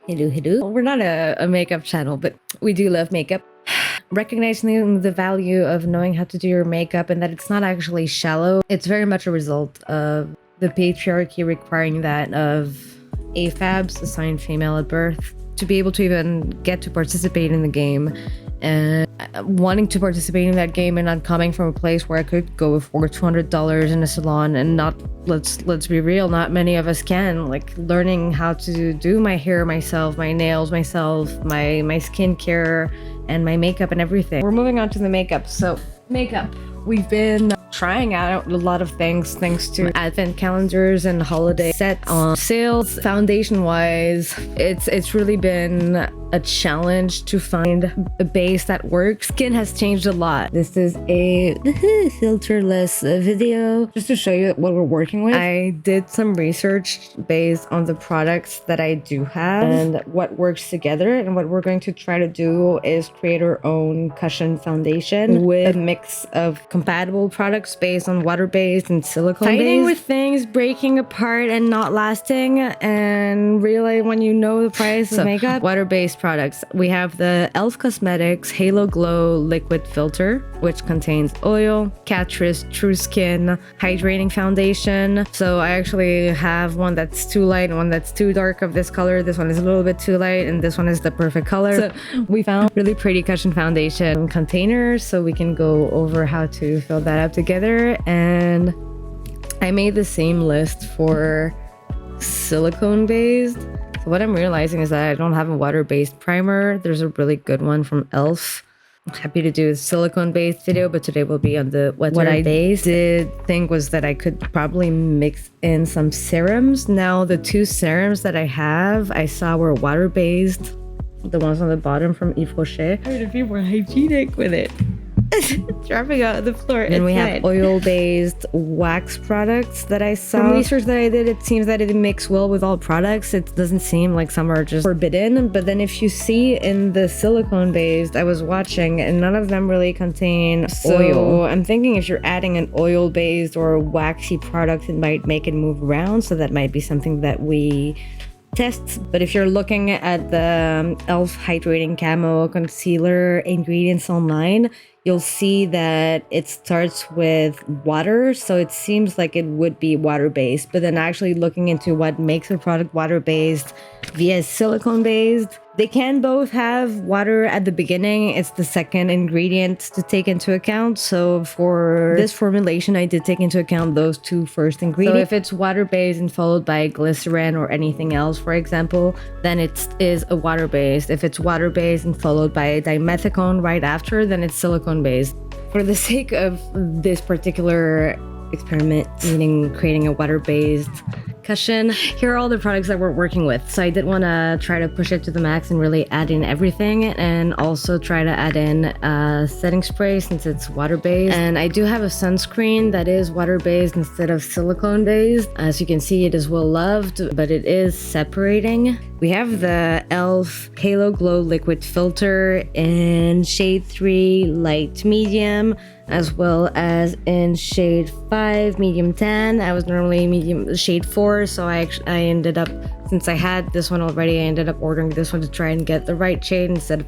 Hello, hello. We're not a makeup channel, but we do love makeup. Recognizing the value of knowing how to do your makeup and that it's not actually shallow. It's very much a result of the patriarchy requiring that of AFABs, assigned female at birth, to be able to even get to participate in the game. And wanting to participate in that game and not coming from a place where I could go for $200 in a salon and not, let's be real, not many of us can. Like learning how to do my hair myself, my nails myself, my skincare and my makeup and everything. We're moving on to the makeup. So makeup, we've been trying out a lot of things thanks to advent calendars and holiday set on sales. Foundation wise, it's really been a challenge to find a base that works. Skin has changed a lot. This is a filterless video just to show you what we're working with. I did some research based on the products that I do have and what works together, and what we're going to try to do is create our own cushion foundation with a mix of compatible products based on water-based and silicone-based. Fighting with things breaking apart and not lasting, and really when you know the price of makeup. Water-based products, we have the e.l.f. Cosmetics Halo Glow Liquid Filter, which contains oil, Catrice True Skin Hydrating Foundation. So I actually have one that's too light and one that's too dark of this color. This one is a little bit too light and this one is the perfect color. So we found really pretty cushion foundation containers so we can go over how to fill that up together. And I made the same list for silicone-based. So what I'm realizing is that I don't have a water-based primer. There's a really good one from e.l.f. I'm happy to do a silicone-based video, but today will be on the what I did think was that I could probably mix in some serums. Now the two serums that I have, I saw were water-based. The ones on the bottom from Yves Rocher. I would be more hygienic with it. Dropping out of the floor. Then we have oil-based wax products that I saw. From research that I did, it seems that it mixes well with all products. It doesn't seem like some are just forbidden. But then if you see in the silicone-based, I was watching and none of them really contain oil. I'm thinking if you're adding an oil-based or a waxy product, it might make it move around. So that might be something that we test. But if you're looking at the e.l.f. Hydrating Camo Concealer ingredients online, you'll see that it starts with water, so it seems like it would be water-based. But then actually looking into what makes a product water-based via silicone-based, they can both have water at the beginning. It's the second ingredient to take into account. So for this formulation, I did take into account those two first ingredients. So if it's water-based and followed by glycerin or anything else, for example, then it is a water-based. If it's water-based and followed by a dimethicone right after, then it's silicone-based. For the sake of this particular experiment, meaning creating a water-based cushion, here are all the products that we're working with. So I did want to try to push it to the max and really add in everything, and also try to add in a setting spray since it's water-based. And I do have a sunscreen that is water-based instead of silicone-based. As you can see, it is well loved, but it is separating. We have the e.l.f. Halo Glow Liquid Filter in shade 3 Light Medium, as well as in shade 5 Medium Tan. I was normally medium shade 4, so I ended up, since I had this one already, I ended up ordering this one to try and get the right shade instead of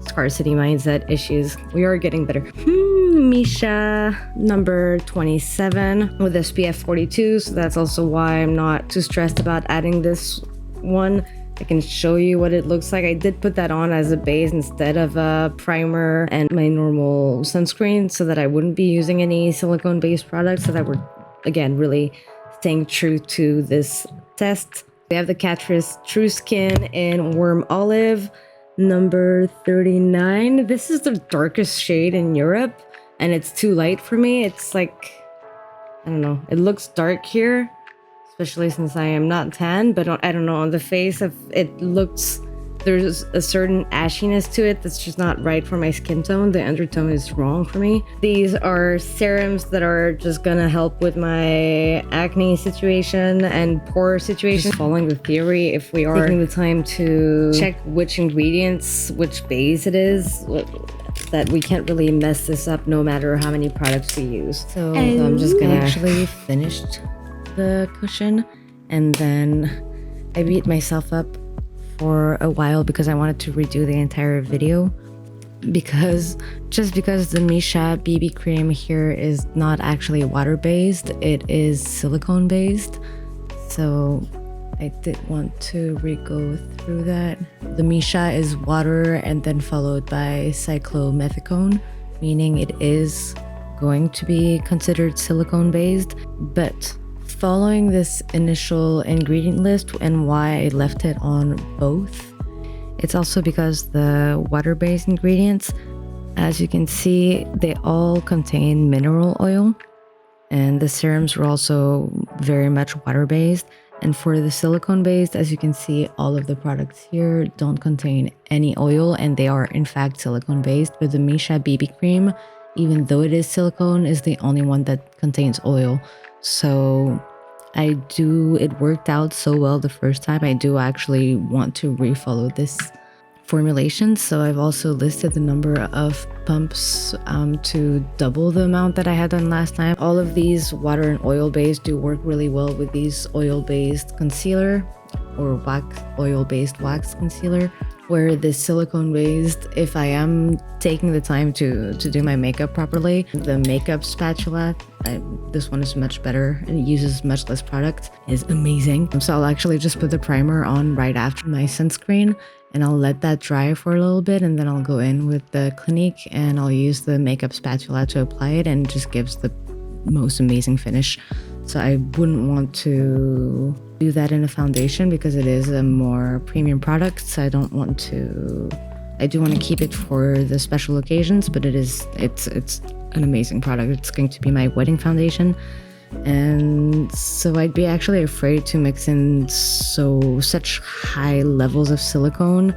scarcity mindset issues. We are getting better. Misha number 27 with SPF 42, so that's also why I'm not too stressed about adding this one. I can show you what it looks like. I did put that on as a base instead of a primer and my normal sunscreen, so that I wouldn't be using any silicone-based products, so that we're, again, really staying true to this test. We have the Catrice True Skin in Warm Olive, number 39. This is the darkest shade in Europe, and it's too light for me. It's like, I don't know, it looks dark here, especially since I am not tan, but I don't know, on the face of it looks, there's a certain ashiness to it that's just not right for my skin tone. The undertone is wrong for me. These are serums that are just gonna help with my acne situation and pore situation. Just following the theory, if we are taking the time to check which ingredients, which base it is, that we can't really mess this up no matter how many products we use. So I'm just gonna actually finish the cushion, and then I beat myself up for a while because I wanted to redo the entire video. Because the Misha BB cream here is not actually water-based, it is silicone-based. So I did want to re-go through that. The Misha is water and then followed by cyclomethicone, meaning it is going to be considered silicone-based. But following this initial ingredient list and why I left it on both, it's also because the water-based ingredients, as you can see, they all contain mineral oil, and the serums were also very much water-based. And for the silicone-based, as you can see, all of the products here don't contain any oil, and they are in fact silicone-based. But the Misha BB cream, even though it is silicone, is the only one that contains oil. So it worked out so well the first time. I do actually want to refollow this formulation. So I've also listed the number of pumps to double the amount that I had done last time. All of these water and oil based do work really well with these oil-based concealer or oil-based wax concealer. Where this silicone-based, if I am taking the time to do my makeup properly, the makeup spatula, this one is much better and it uses much less product, is amazing. So I'll actually just put the primer on right after my sunscreen and I'll let that dry for a little bit, and then I'll go in with the Clinique and I'll use the makeup spatula to apply it, and it just gives the most amazing finish. So I wouldn't want to do that in a foundation because it is a more premium product. So I do want to keep it for the special occasions, but it's an amazing product. It's going to be my wedding foundation. And so I'd be actually afraid to mix in such high levels of silicone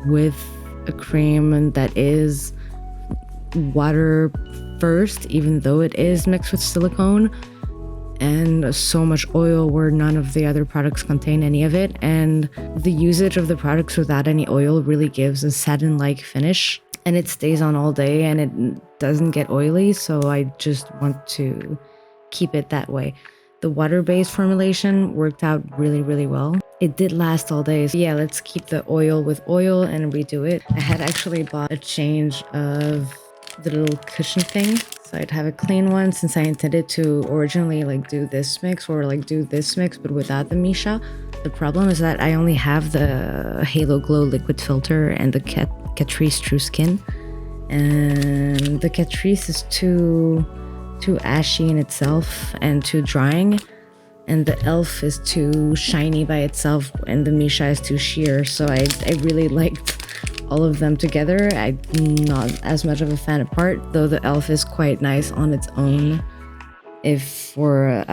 with a cream that is water first, even though it is mixed with silicone, and so much oil where none of the other products contain any of it. And the usage of the products without any oil really gives a satin-like finish, and it stays on all day and it doesn't get oily. So I just want to keep it that way. The water-based formulation worked out really, really well. It did last all day. So yeah, let's keep the oil with oil and redo it. I had actually bought a change of the little cushion thing, so I'd have a clean one, since I intended to originally do this mix but without the Misha. The problem is that I only have the Halo Glow liquid filter and the Catrice True Skin, and the Catrice is too ashy in itself and too drying, and the e.l.f. is too shiny by itself, and the Misha is too sheer. So I really liked all of them together. I'm not as much of a fan apart, though the e.l.f. is quite nice on its own if for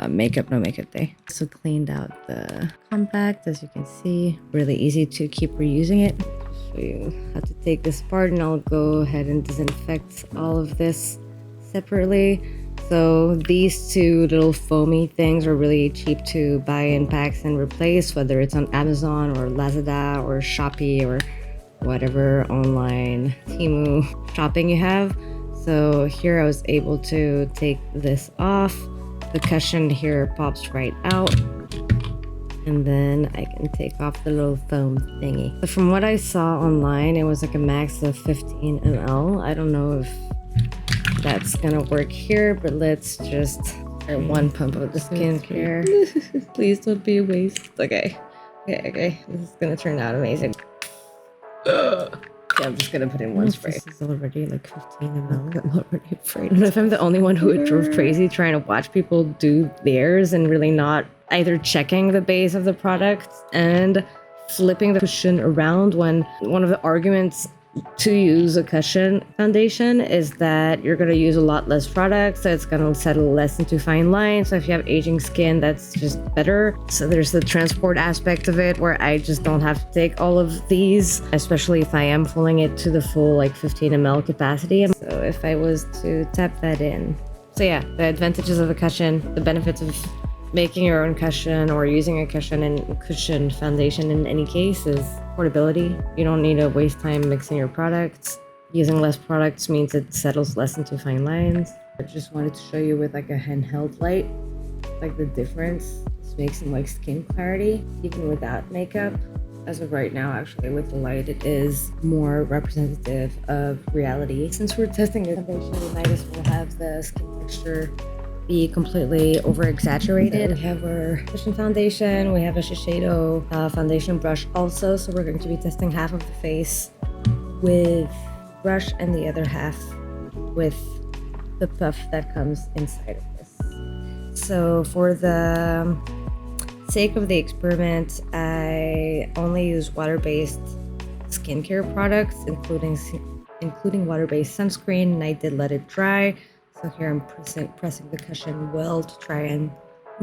makeup no makeup day. So cleaned out the compact, as you can see. Really easy to keep reusing it. I'll show you how to take this apart, and I'll go ahead and disinfect all of this separately. So these two little foamy things are really cheap to buy in packs and replace, whether it's on Amazon or Lazada or Shopee or whatever online Temu shopping you have. So here I was able to take this off. The cushion here pops right out, and then I can take off the little foam thingy. So from what I saw online, it was like a max of 15 ml. I don't know if that's gonna work here, but let's just try one pump of the skincare. Please don't be a waste. Okay. This is gonna turn out amazing. Okay, I'm just gonna put in one spray. This is already like 15 ml. I'm already afraid. But if I'm the only one who drove crazy trying to watch people do theirs and really not either checking the base of the product and flipping the cushion around, when one of the arguments to use a cushion foundation is that you're going to use a lot less product, so it's going to settle less into fine lines. So if you have aging skin, that's just better. So there's the transport aspect of it, where I just don't have to take all of these, especially if I am filling it to the full 15 ml capacity. So if I was to tap that in. So yeah, the advantages of a cushion, the benefits of making your own cushion or using a cushion foundation in any case is portability. You don't need to waste time mixing your products. Using less products means it settles less into fine lines. I just wanted to show you with a handheld light, the difference this makes in skin clarity, even without makeup. as of right now, actually, with the light, it is more representative of reality. Since we're testing a foundation, we might as well have the skin texture be completely over-exaggerated. We have our cushion foundation, we have a Shiseido foundation brush also, so we're going to be testing half of the face with brush and the other half with the puff that comes inside of this. So for the sake of the experiment, I only use water-based skincare products, including water-based sunscreen, and I did let it dry. So here I'm pressing the cushion well to try and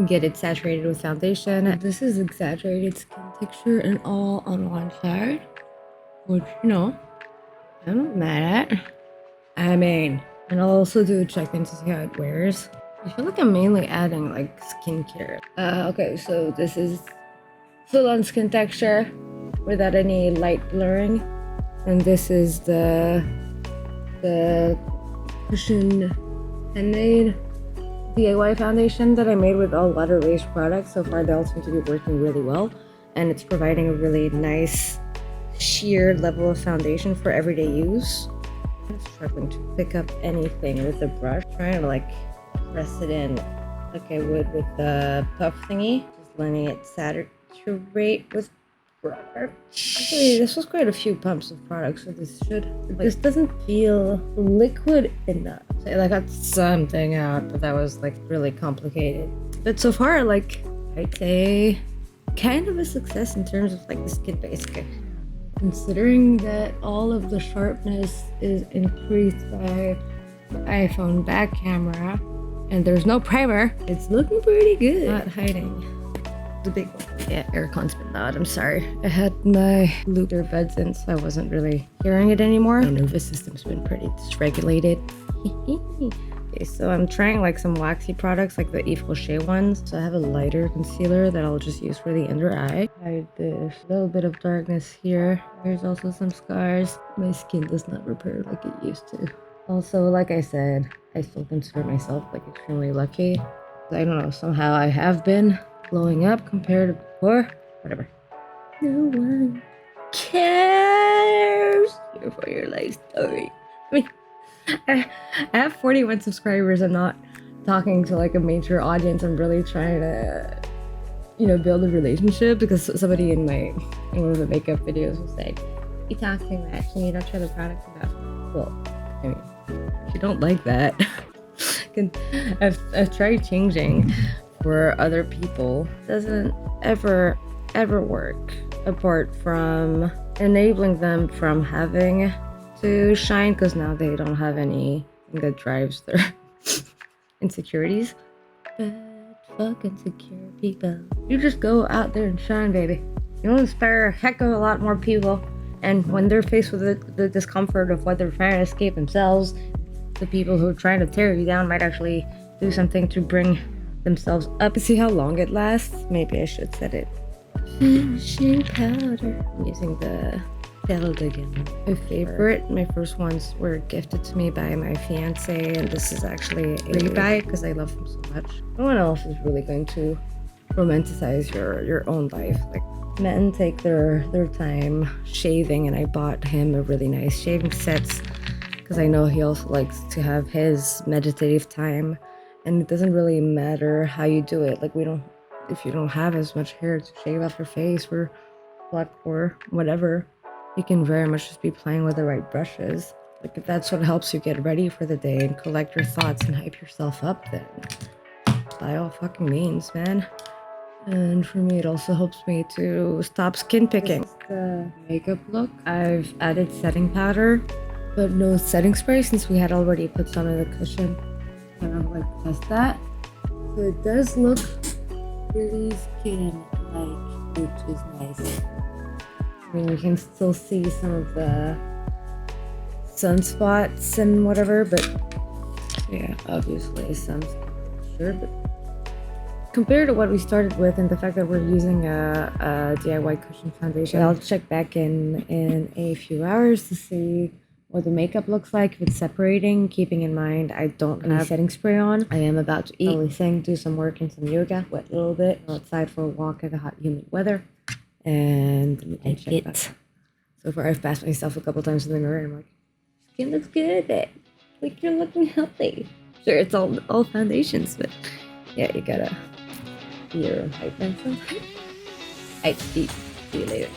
get it saturated with foundation. This is exaggerated skin texture and all on one side, which, you know, I'm not mad at. I mean, and I'll also do a check-in to see how it wears. I feel like I'm mainly adding like skincare. Okay, so this is full-on skin texture without any light blurring, and this is the cushion handmade DIY foundation that I made with all water-based products. So far, they all seem to be working really well, and it's providing a really nice sheer level of foundation for everyday use. I'm struggling to pick up anything with the brush, trying to like press it in like I would with the puff thingy, just letting it saturate with brush. Actually, this was quite a few pumps of product, so this doesn't feel liquid enough. So I got something out, but that was like really complicated. But so far, like, I'd say kind of a success in terms of like the skin base. Okay. Considering that all of the sharpness is increased by the iPhone back camera and there's no primer, it's looking pretty good. Not hiding the big one. Yeah, aircon's been loud, I'm sorry. I had my loop earbuds in, so I wasn't really hearing it anymore. My nervous system's been pretty dysregulated. Okay, so I'm trying like some waxy products like the Yves Rocher ones. So I have a lighter concealer that I'll just use for the under eye. Hide this little bit of darkness here. There's also some scars. My skin does not repair like it used to. Also, like I said, I still consider myself like extremely lucky. I don't know, somehow I have been blowing up compared to before. Whatever. No one cares. Here for your life story. I mean, I have 41 subscribers. I'm not talking to like a major audience. I'm really trying to, you know, build a relationship, because somebody in one of the makeup videos was saying, you talk too much and you don't show the product enough. Well, I mean, if you don't like that, I've tried changing for other people. It doesn't ever work, apart from enabling them from having to shine, because now they don't have anything that drives their insecurities. But fuck insecure people. You just go out there and shine, baby. You'll inspire a heck of a lot more people, and when they're faced with the discomfort of what they're trying to escape themselves, the people who are trying to tear you down might actually do something to bring themselves up. See how long it lasts? Maybe I should set it. Finishing powder. I'm using the palette again. My favorite, my first ones were gifted to me by my fiance, and this is actually a rebuy because I love him so much. No one else is really going to romanticize your own life. Like, men take their time shaving, and I bought him a really nice shaving set because I know he also likes to have his meditative time, and it doesn't really matter how you do it. Like, if you don't have as much hair to shave off your face or pluck or whatever, you can very much just be playing with the right brushes. Like, if that's what helps you get ready for the day and collect your thoughts and hype yourself up, then by all fucking means, man. And for me, it also helps me to stop skin picking. This is the makeup look. I've added setting powder, but no setting spray since we had already put some in the cushion. Kind of like test that. So it does look really skin-like, which is nice. I mean, you can still see some of the sunspots and whatever, but yeah, obviously some sure, but compared to what we started with and the fact that we're using a DIY cushion foundation, I'll check back in a few hours to see what the makeup looks like, if it's separating, keeping in mind I don't have setting spray on. I am about to eat, only thing, do some work and some yoga, wet a little bit, go outside for a walk in the hot, humid weather, And let me check that. So far, I've passed myself a couple times in the mirror, and I'm like, skin looks good, babe. Like, you're looking healthy. Sure, it's all foundations, but yeah, you gotta be your own hype man sometimes. Alright, see you later.